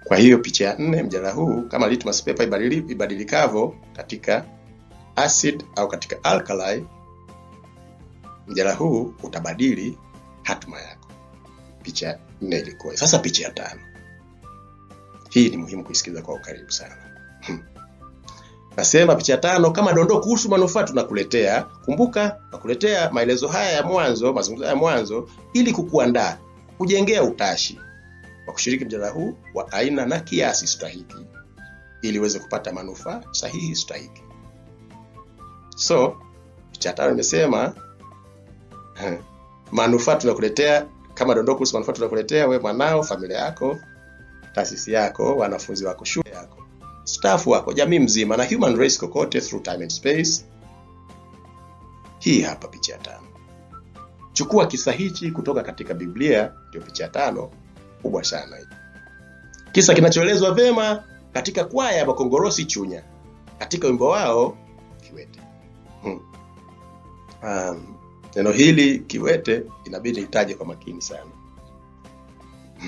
Kwa hiyo picha ya 4, mjadala huu kama litmus paper ibadilikavyo katika acid au katika alkali, mjadala huu utabadili hatima yako. Picha ya 4 ilikuwa. Sasa picha ya 5. Hii ni muhimu kuisikiza kwa ukaribu sana. Nasema picha ya 5 kama dondoo kuhusu manufaa tunakuletea. Kumbuka nakuletea maelezo haya ya mwanzo, mazungumzo ya mwanzo ili kukuandaa, kujengea utashi wa kushiriki mjadala huu wa aina na kiasi stahiki ili uweze kupata manufaa sahihi stahiki. So, picha ya 5 imesema manufaa tunakuletea kama dondoo kuhusu manufaa tunakuletea wewe, mwanao, familia yako, taasisi yako, wanafunzi wako, shule yako, staff wako, jamii mzima na human race kokote through time and space. Hii hapa picha ya 5. Chukua kisa hichi kutoka katika Biblia, ndio picha ya 5 kubwa sana hii. Kisa kinachoelezwa vema katika kwaya ya Makongorosi Chunya katika wimbo wao Kiwete. Neno hili Kiwete inabidi itaje kwa makini sana.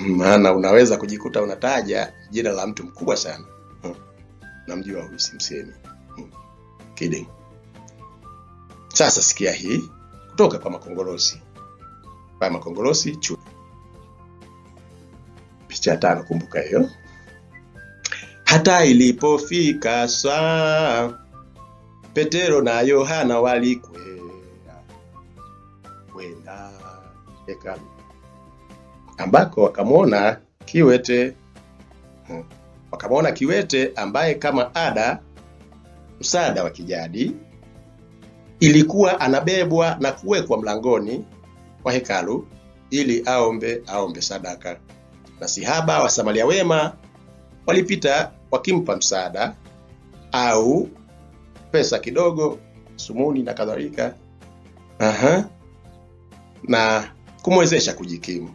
Maana unaweza kujikuta unataja jina la mtu mkubwa sana. Namjua huyu simsemi. Kidding. Sasa sikia hii kutoka kwa Makongorosi. Kwa Makongorosi Chunya. Picha ya 5, kumbuka hiyo. Hata ilipofika saa Petero na Yohana walikwenda hekalu ambako wakamwona kiwete ambaye kama ada msaada wa kijadi ilikuwa anabebwa na kuwekwa mlangoni wa hekalu ili aombe sadaka. Na sihaba wa Samaria wema walipita wakimpa msaada au pesa kidogo, sumuni na kadhalika, na kumwezesha kujikimu.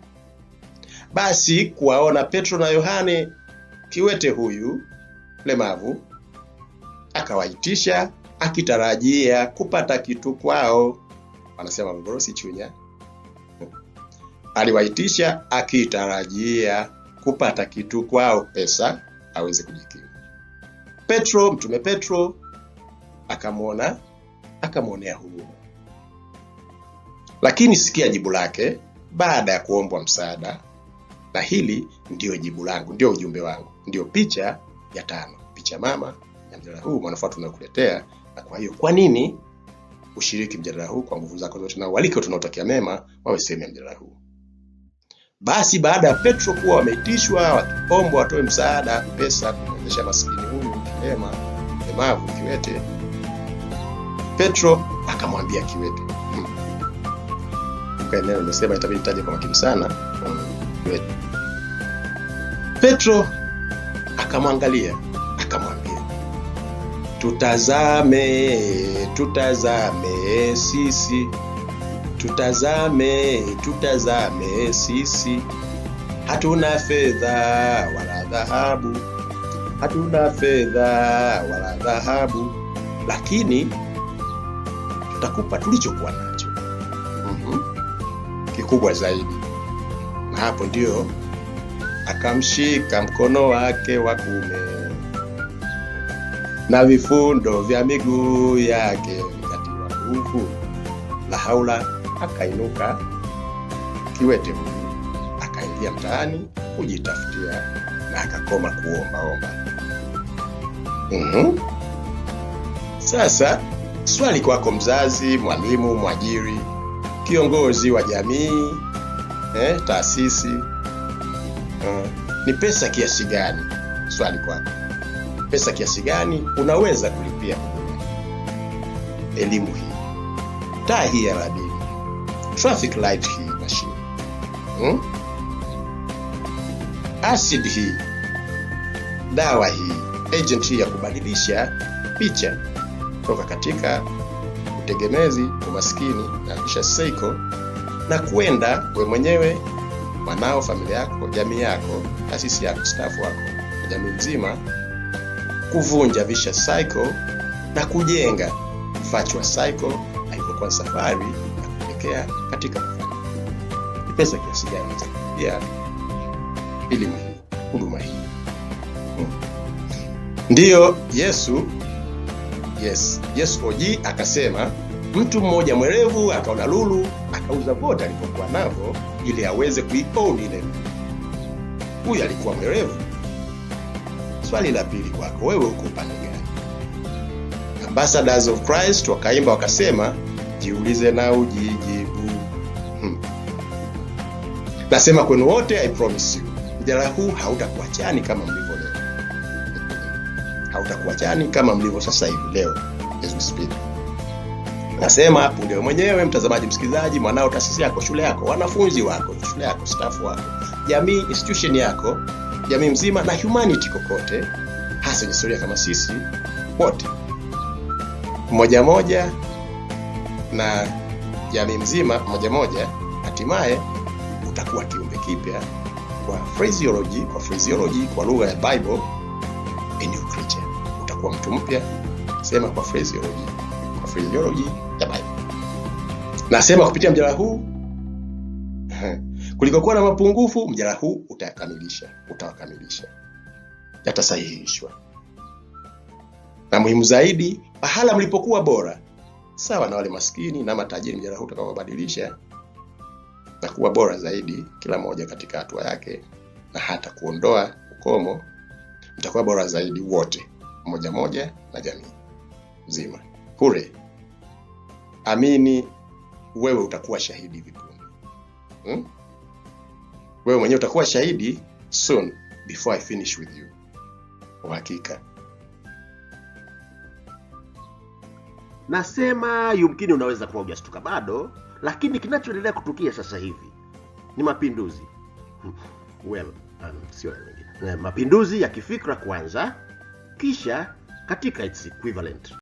Basi kuwaona Petro na Yohane kiwete huyu lemavu, akawaitisha akitarajia kupata kitu kwao. Wanasema Makongorosi Chunya. Aliwaitisha akitarajia kupata kitu kwao, pesa aweze kujikimu. Mtume Petro akamwonea huruma. Lakini sikia jibu lake baada ya kuombwa msaada. Na hili ndio jibu langu, ndio ujumbe wangu, ndio picha ya 5, picha mama ya mjadala huu manufaa tunakuletea. Na kwa hiyo kwa nini ushiriki mjadala huu kwa nguvu zako zote, na walike tunaotakia mema wawe sehemu ya mjadala huu. Basi baada ya Petro kuwa wameitishwa wakiombwa watoe msaada pesa kumwezesha maskini huyu lemavu kiwete, Petro akamwambia kiwete. Kwa neno nimesema itabidi nitaje kwa makini sana. Petro akamwangalia akamwambia, tutazame sisi, tutazame sisi, hatuna fedha wala dhahabu, lakini tutakupa tulichokuwa nacho, kikubwa zaidi. Na hapo ndio akamshika mkono wake wa kuume na vifundo vya miguu yake vikatiwa nguvu. La haula, akainuka kiwete huyu, akaingia mtaani kujitafutia na akakoma kuomba. Sasa swali kwako mzazi, mwalimu, mwajiri, kiongozi wa jamii, taasisi, ni pesa kiasi gani? Swali kwako, pesa kiasi gani unaweza kulipia elimu hii, taa hii ya radini, traffic light hii machine, acid hii, dawa hii, agent hii ya kubadilisha picha kutoka katika utegemezi, umaskini na kisha psycho na kwenda we mwenyewe, mwanao, familia yako, jamii yako, taasisi yako, staff wako, jamii nzima, kuvunja vicious cycle na kujenga virtuous cycle haikokuwa safari na kuelekea katika mafanikio. Ni pesa kiasi gani ya elimu hii, huduma hii? Ndiyo Yesu OG akasema, mtu mmoja mwerevu akaona lulu, akauza vyote alipokuwa navyo ili aweze kuiown ile. Huyu alikuwa mwerevu. Swali la pili kwako, wewe uko upande gani? Ambassadors of Christ wakaimba wakasema, jiulize na ujijibu. Nasema kwenu wote, I promise you, mjadala huu hautakuachani kama mlivyo leo. Hautakuachani kama mlivyo sasa hivi leo as we speak. Nasema punde mwenyewe, mtazamaji, msikilizaji, mwanao, taasisi yako, shule yako, wanafunzi wako, shule yako, staff wako, jamii, institution yako, jamii mzima na humanity kokote, hasa historia kama sisi wote, moja moja na jamii mzima moja moja, hatimaye utakuwa kiumbe kipya kwa phraseology, kwa lugha ya Bible, a new creature. Utakuwa mtu mpya. Sema kwa phraseology ya Bible. Nasema kupitia mjadala huu, kulikokuwa na mapungufu, mjadala huu utawakamilisha, yatasahihishwa. Na muhimu zaidi, pahala mlipokuwa bora, sawa na wale maskini na matajiri, mjadala huu utakawabadilisha na kuwa bora zaidi, kila moja katika hatua yake, na hata kuondoa ukomo. Mtakuwa bora zaidi wote, moja moja na jamii nzima. Kure, amini, wewe utakuwa shahidi vipunde. Wewe mwenyewe utakuwa shahidi soon, before I finish with you. Uhakika. Nasema yumkini unaweza kuwa hujastuka bado, lakini kinachoendelea kutukia sasa hivi ni mapinduzi. Sio mengine. Mapinduzi ya kifikra kwanza, kisha katika its equivalent.